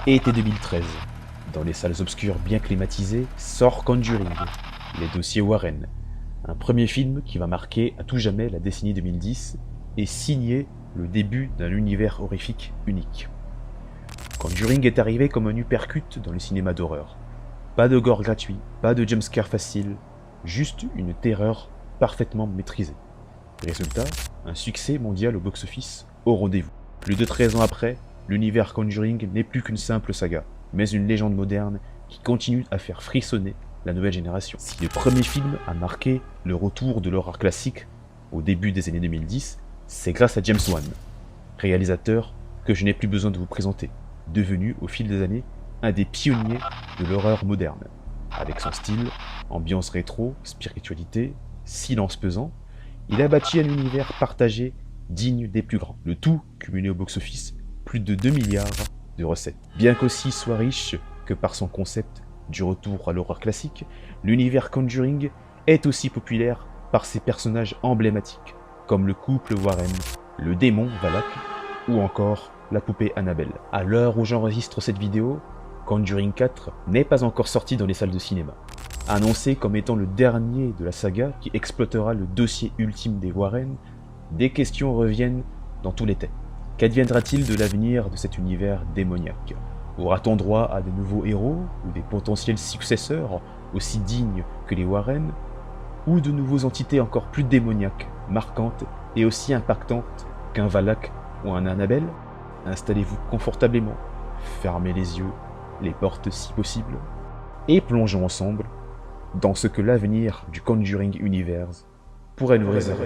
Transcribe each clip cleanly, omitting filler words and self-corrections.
Été 2013. Dans les salles obscures bien climatisées, sort Conjuring, les dossiers Warren. Un premier film qui va marquer à tout jamais la décennie 2010 et signer le début d'un univers horrifique unique. Conjuring est arrivé comme un uppercut dans le cinéma d'horreur. Pas de gore gratuit, pas de jumpscare facile, juste une terreur parfaitement maîtrisée. Résultat, un succès mondial au box-office au rendez-vous. Plus de 13 ans après, l'univers Conjuring n'est plus qu'une simple saga, mais une légende moderne qui continue à faire frissonner la nouvelle génération. Si le premier film a marqué le retour de l'horreur classique au début des années 2010, c'est grâce à James Wan, réalisateur que je n'ai plus besoin de vous présenter, devenu au fil des années un des pionniers de l'horreur moderne. Avec son style, ambiance rétro, spiritualité, silence pesant, il a bâti un univers partagé digne des plus grands. Le tout cumulé au box-office, plus de 2 milliards de recettes. Bien qu'aussi soit riche que par son concept du retour à l'horreur classique, l'univers Conjuring est aussi populaire par ses personnages emblématiques, comme le couple Warren, le démon Valak, ou encore la poupée Annabelle. À l'heure où j'enregistre cette vidéo, Conjuring 4 n'est pas encore sorti dans les salles de cinéma. Annoncé comme étant le dernier de la saga qui exploitera le dossier ultime des Warren, des questions reviennent dans tous les thèmes. Qu'adviendra-t-il de l'avenir de cet univers démoniaque? Aura-t-on droit à de nouveaux héros ou des potentiels successeurs aussi dignes que les Warren, ou de nouveaux entités encore plus démoniaques, marquantes et aussi impactantes qu'un Valak ou un Annabelle? Installez-vous confortablement, fermez les yeux, les portes si possible, et plongeons ensemble dans ce que l'avenir du Conjuring Universe pourrait nous réserver.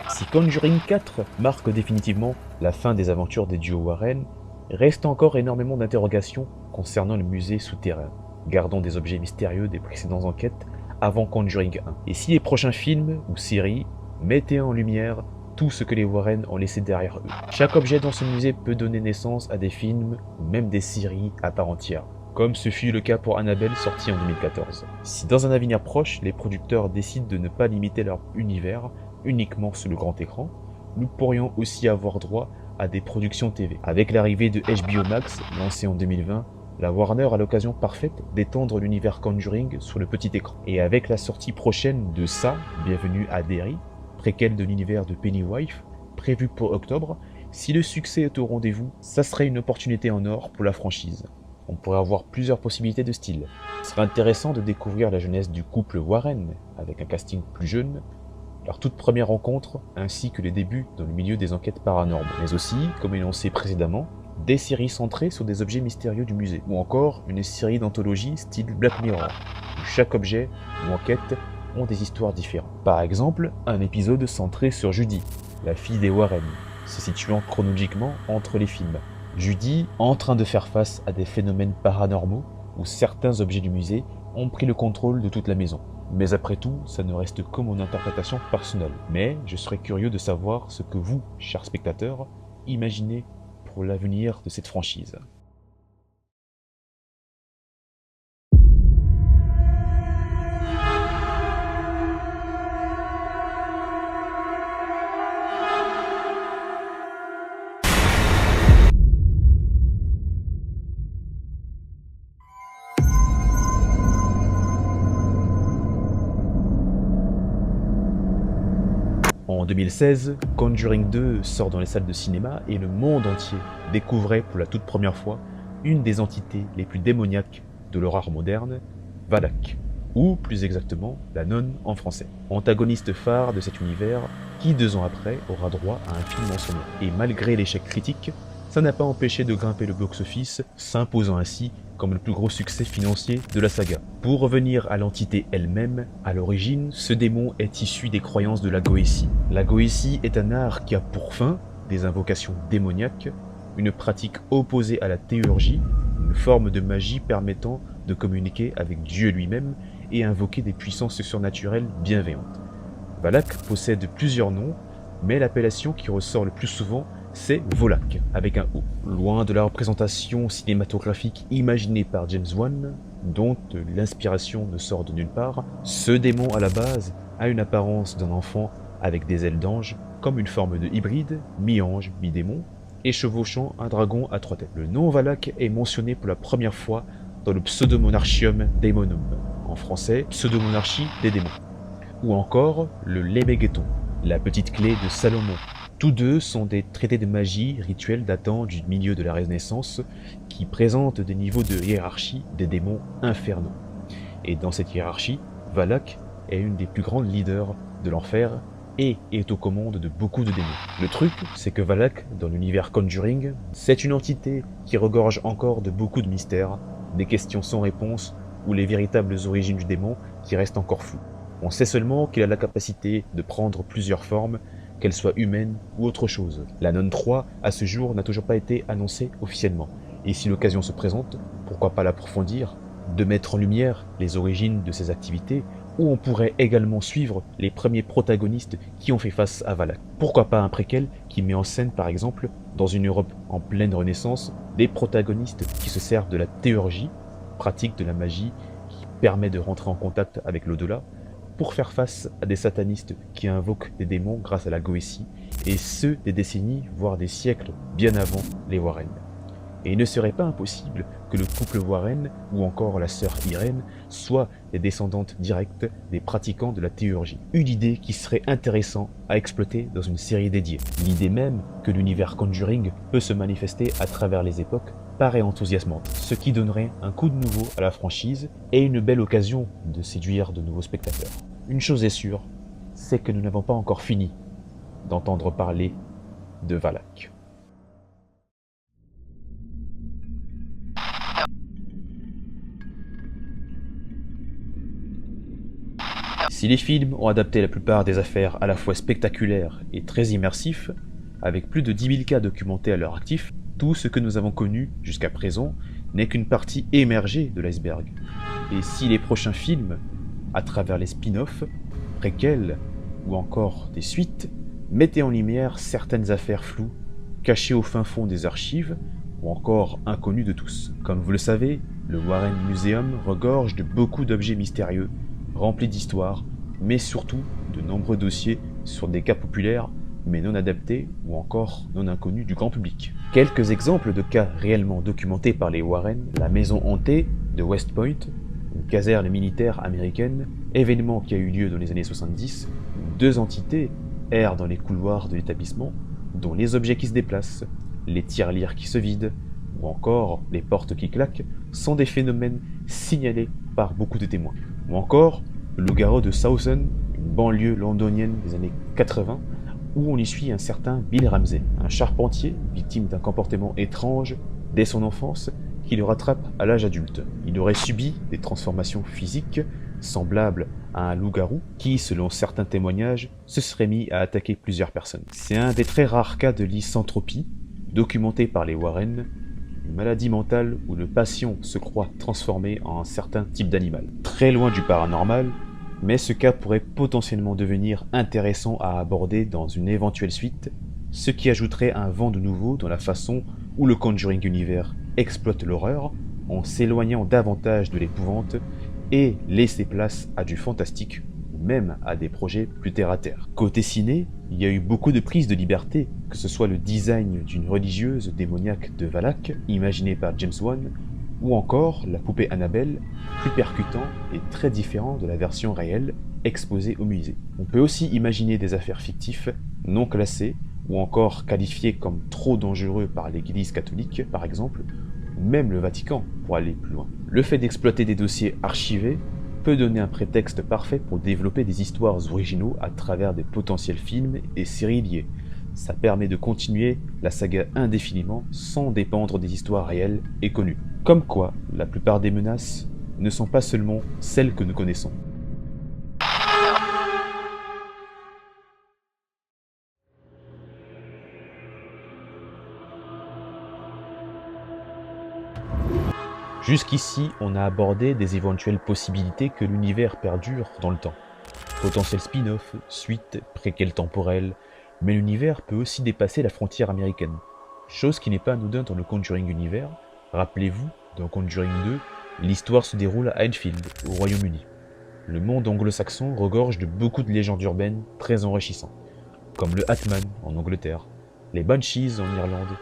Si Conjuring 4 marque définitivement la fin des aventures des duos Warren, reste encore énormément d'interrogations concernant le musée souterrain, gardant des objets mystérieux des précédentes enquêtes avant Conjuring 1. Et si les prochains films ou séries mettaient en lumière tout ce que les Warren ont laissé derrière eux? Chaque objet dans ce musée peut donner naissance à des films ou même des séries à part entière, comme ce fut le cas pour Annabelle sorti en 2014. Si dans un avenir proche, les producteurs décident de ne pas limiter leur univers uniquement sur le grand écran, nous pourrions aussi avoir droit à des productions TV. Avec l'arrivée de HBO Max, lancée en 2020, la Warner a l'occasion parfaite d'étendre l'univers Conjuring sur le petit écran. Et avec la sortie prochaine de Ça, Bienvenue à Derry, préquel de l'univers de Pennywise, prévu pour octobre, si le succès est au rendez-vous, ça serait une opportunité en or pour la franchise. On pourrait avoir plusieurs possibilités de style. Ce serait intéressant de découvrir la jeunesse du couple Warren, avec un casting plus jeune, leur toute première rencontre, ainsi que les débuts dans le milieu des enquêtes paranormales, mais aussi, comme énoncé précédemment, des séries centrées sur des objets mystérieux du musée, ou encore une série d'anthologie style Black Mirror, où chaque objet ou enquête ont des histoires différentes. Par exemple, un épisode centré sur Judy, la fille des Warren, se situant chronologiquement entre les films. Judy en train de faire face à des phénomènes paranormaux, où certains objets du musée ont pris le contrôle de toute la maison. Mais après tout, ça ne reste que mon interprétation personnelle. Mais je serais curieux de savoir ce que vous, chers spectateurs, imaginez pour l'avenir de cette franchise. En 2016, Conjuring 2 sort dans les salles de cinéma et le monde entier découvrait pour la toute première fois une des entités les plus démoniaques de l'horreur moderne, Valak, ou plus exactement la nonne en français, antagoniste phare de cet univers qui 2 ans après aura droit à un film en son nom. Et malgré l'échec critique, ça n'a pas empêché de grimper le box-office, s'imposant ainsi comme le plus gros succès financier de la saga. Pour revenir à l'entité elle-même, à l'origine, ce démon est issu des croyances de la Goétie. La Goétie est un art qui a pour fin des invocations démoniaques, une pratique opposée à la théurgie, une forme de magie permettant de communiquer avec Dieu lui-même et invoquer des puissances surnaturelles bienveillantes. Valak possède plusieurs noms, mais l'appellation qui ressort le plus souvent, c'est Volak, avec un O. Loin de la représentation cinématographique imaginée par James Wan, dont l'inspiration ne sort de nulle part, ce démon à la base a une apparence d'un enfant avec des ailes d'ange, comme une forme de hybride, mi-ange, mi-démon, et chevauchant un dragon à 3 têtes. Le nom Valak est mentionné pour la première fois dans le Pseudomonarchium Daemonum, en français Pseudomonarchie des démons, ou encore le Lemegeton, la petite clé de Salomon. Tous deux sont des traités de magie rituels datant du milieu de la Renaissance qui présentent des niveaux de hiérarchie des démons infernaux. Et dans cette hiérarchie, Valak est une des plus grandes leaders de l'enfer et est aux commandes de beaucoup de démons. Le truc, c'est que Valak, dans l'univers Conjuring, c'est une entité qui regorge encore de beaucoup de mystères, des questions sans réponse ou les véritables origines du démon qui restent encore floues. On sait seulement qu'il a la capacité de prendre plusieurs formes, qu'elles soient humaines ou autre chose. La Nonne 3, à ce jour, n'a toujours pas été annoncée officiellement, et si l'occasion se présente, pourquoi pas l'approfondir, de mettre en lumière les origines de ses activités, où on pourrait également suivre les premiers protagonistes qui ont fait face à Valak. Pourquoi pas un préquel qui met en scène par exemple, dans une Europe en pleine renaissance, des protagonistes qui se servent de la théurgie, pratique de la magie qui permet de rentrer en contact avec l'au-delà, pour faire face à des satanistes qui invoquent des démons grâce à la Goétie, et ce des décennies, voire des siècles, bien avant les Warren. Et il ne serait pas impossible que le couple Warren, ou encore la sœur Irène, soient des descendantes directes des pratiquants de la théurgie. Une idée qui serait intéressante à exploiter dans une série dédiée. L'idée même que l'univers Conjuring peut se manifester à travers les époques paraît enthousiasmante, ce qui donnerait un coup de nouveau à la franchise et une belle occasion de séduire de nouveaux spectateurs. Une chose est sûre, c'est que nous n'avons pas encore fini d'entendre parler de Valak. Si les films ont adapté la plupart des affaires à la fois spectaculaires et très immersifs, avec plus de 10 000 cas documentés à leur actif, tout ce que nous avons connu jusqu'à présent n'est qu'une partie émergée de l'iceberg. Et si les prochains films, à travers les spin-offs, préquels ou encore des suites, mettaient en lumière certaines affaires floues, cachées au fin fond des archives, ou encore inconnues de tous. Comme vous le savez, le Warren Museum regorge de beaucoup d'objets mystérieux, remplis d'histoires, mais surtout de nombreux dossiers sur des cas populaires, mais non adaptés ou encore non inconnus du grand public. Quelques exemples de cas réellement documentés par les Warren: la maison hantée de West Point, une caserne militaire américaine, événement qui a eu lieu dans les années 70, où 2 entités errent dans les couloirs de l'établissement, dont les objets qui se déplacent, les tirelires qui se vident, ou encore les portes qui claquent, sont des phénomènes signalés par beaucoup de témoins. Ou encore le loup-garou de Southend, une banlieue londonienne des années 80, où on y suit un certain Bill Ramsey, un charpentier victime d'un comportement étrange dès son enfance qui le rattrape à l'âge adulte. Il aurait subi des transformations physiques semblables à un loup-garou qui, selon certains témoignages, se serait mis à attaquer plusieurs personnes. C'est un des très rares cas de lysanthropie documenté par les Warren, une maladie mentale où le patient se croit transformé en un certain type d'animal. Très loin du paranormal, mais ce cas pourrait potentiellement devenir intéressant à aborder dans une éventuelle suite, ce qui ajouterait un vent de nouveau dans la façon où le Conjuring Universe exploite l'horreur en s'éloignant davantage de l'épouvante et laisser place à du fantastique ou même à des projets plus terre-à-terre. Côté ciné, il y a eu beaucoup de prises de liberté, que ce soit le design d'une religieuse démoniaque de Valak, imaginée par James Wan, ou encore la poupée Annabelle, plus percutant et très différent de la version réelle exposée au musée. On peut aussi imaginer des affaires fictives, non classées, ou encore qualifiées comme trop dangereux par l'Église catholique, par exemple, ou même le Vatican, pour aller plus loin. Le fait d'exploiter des dossiers archivés peut donner un prétexte parfait pour développer des histoires originaux à travers des potentiels films et séries liées. Ça permet de continuer la saga indéfiniment sans dépendre des histoires réelles et connues. Comme quoi, la plupart des menaces ne sont pas seulement celles que nous connaissons. Jusqu'ici, on a abordé des éventuelles possibilités que l'univers perdure dans le temps. Potentiel spin-off, suite, préquel temporel, mais l'univers peut aussi dépasser la frontière américaine. Chose qui n'est pas anodin dans le Conjuring univers. Rappelez-vous, dans Conjuring 2, l'histoire se déroule à Enfield, au Royaume-Uni. Le monde anglo-saxon regorge de beaucoup de légendes urbaines très enrichissantes, comme le Hatman en Angleterre, les Banshees en Irlande,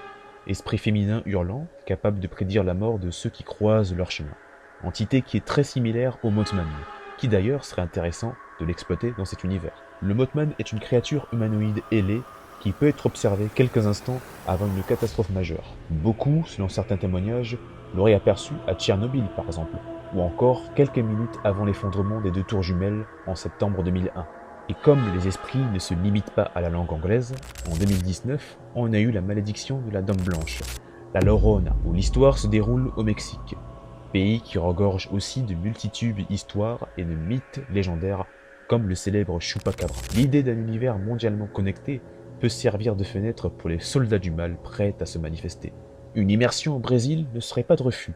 esprit féminin hurlant, capable de prédire la mort de ceux qui croisent leur chemin. Entité qui est très similaire au Mothman, qui d'ailleurs serait intéressant de l'exploiter dans cet univers. Le Mothman est une créature humanoïde ailée qui peut être observée quelques instants avant une catastrophe majeure. Beaucoup, selon certains témoignages, l'auraient aperçu à Tchernobyl par exemple, ou encore quelques minutes avant l'effondrement des 2 tours jumelles en septembre 2001. Et comme les esprits ne se limitent pas à la langue anglaise, en 2019, on a eu la malédiction de la Dame Blanche, la Llorona, où l'histoire se déroule au Mexique, pays qui regorge aussi de multitudes d'histoires et de mythes légendaires comme le célèbre Chupacabra. L'idée d'un univers mondialement connecté peut servir de fenêtre pour les soldats du mal prêts à se manifester. Une immersion au Brésil ne serait pas de refus,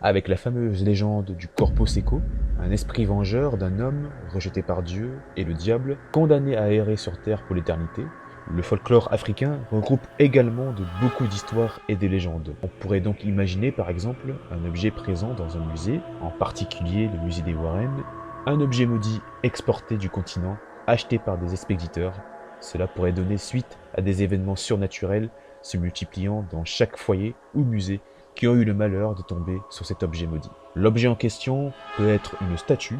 avec la fameuse légende du Corpo Seco, un esprit vengeur d'un homme rejeté par Dieu et le diable, condamné à errer sur Terre pour l'éternité. Le folklore africain regroupe également de beaucoup d'histoires et de légendes. On pourrait donc imaginer par exemple un objet présent dans un musée, en particulier le musée des Warren, un objet maudit exporté du continent, acheté par des expéditeurs. Cela pourrait donner suite à des événements surnaturels se multipliant dans chaque foyer ou musée qui ont eu le malheur de tomber sur cet objet maudit. L'objet en question peut être une statue,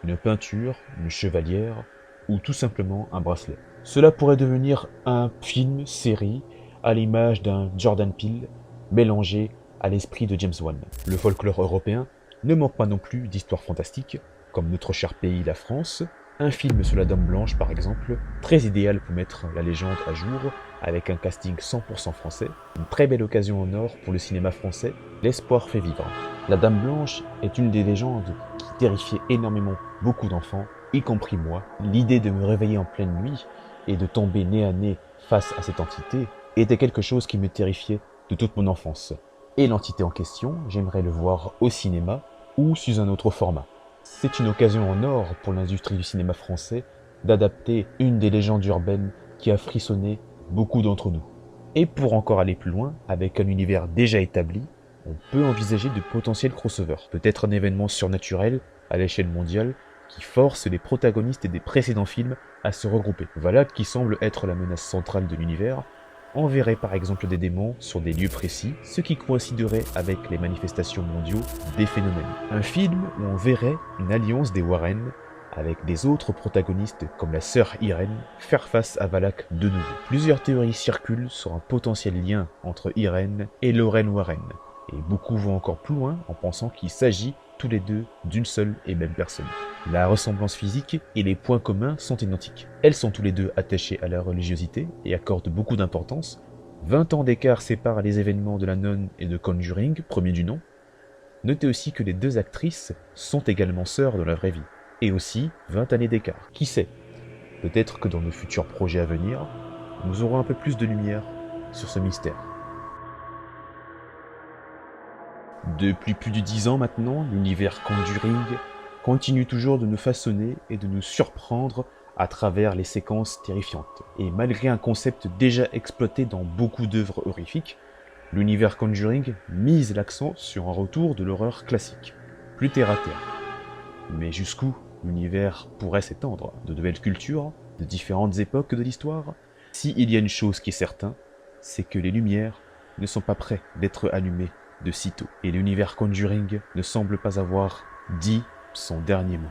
une peinture, une chevalière ou tout simplement un bracelet. Cela pourrait devenir un film, série, à l'image d'un Jordan Peele mélangé à l'esprit de James Wan. Le folklore européen ne manque pas non plus d'histoires fantastiques, comme notre cher pays la France, un film sur la Dame Blanche par exemple, très idéal pour mettre la légende à jour, avec un casting 100% français, une très belle occasion en or pour le cinéma français, l'espoir fait vivre. La Dame Blanche est une des légendes qui terrifiait énormément beaucoup d'enfants, y compris moi. L'idée de me réveiller en pleine nuit et de tomber nez à nez face à cette entité était quelque chose qui me terrifiait de toute mon enfance. Et l'entité en question, j'aimerais le voir au cinéma ou sous un autre format. C'est une occasion en or pour l'industrie du cinéma français d'adapter une des légendes urbaines qui a frissonné beaucoup d'entre nous. Et pour encore aller plus loin, avec un univers déjà établi, on peut envisager de potentiels crossovers. Peut-être un événement surnaturel à l'échelle mondiale qui force les protagonistes des précédents films à se regrouper. Voilà qui semble être la menace centrale de l'univers. On verrait par exemple des démons sur des lieux précis, ce qui coïnciderait avec les manifestations mondiaux des phénomènes. Un film où on verrait une alliance des Warren avec des autres protagonistes comme la sœur Irène faire face à Valak de nouveau. Plusieurs théories circulent sur un potentiel lien entre Irène et Lorraine Warren, et beaucoup vont encore plus loin en pensant qu'il s'agit tous les deux d'une seule et même personne. La ressemblance physique et les points communs sont identiques. Elles sont tous les deux attachées à la religiosité et accordent beaucoup d'importance. 20 ans d'écart séparent les événements de La Nonne et de Conjuring, premier du nom. Notez aussi que les deux actrices sont également sœurs dans la vraie vie. Et aussi 20 années d'écart. Qui sait? Peut-être que dans nos futurs projets à venir, nous aurons un peu plus de lumière sur ce mystère. Depuis plus de 10 ans maintenant, l'univers Conjuring continue toujours de nous façonner et de nous surprendre à travers les séquences terrifiantes. Et malgré un concept déjà exploité dans beaucoup d'œuvres horrifiques, l'univers Conjuring mise l'accent sur un retour de l'horreur classique, plus terre à terre. Mais jusqu'où l'univers pourrait s'étendre? De nouvelles cultures, de différentes époques de l'histoire? S'il y a une chose qui est certaine, c'est que les lumières ne sont pas prêtes d'être allumées de sitôt. Et l'univers Conjuring ne semble pas avoir dit son dernier mot.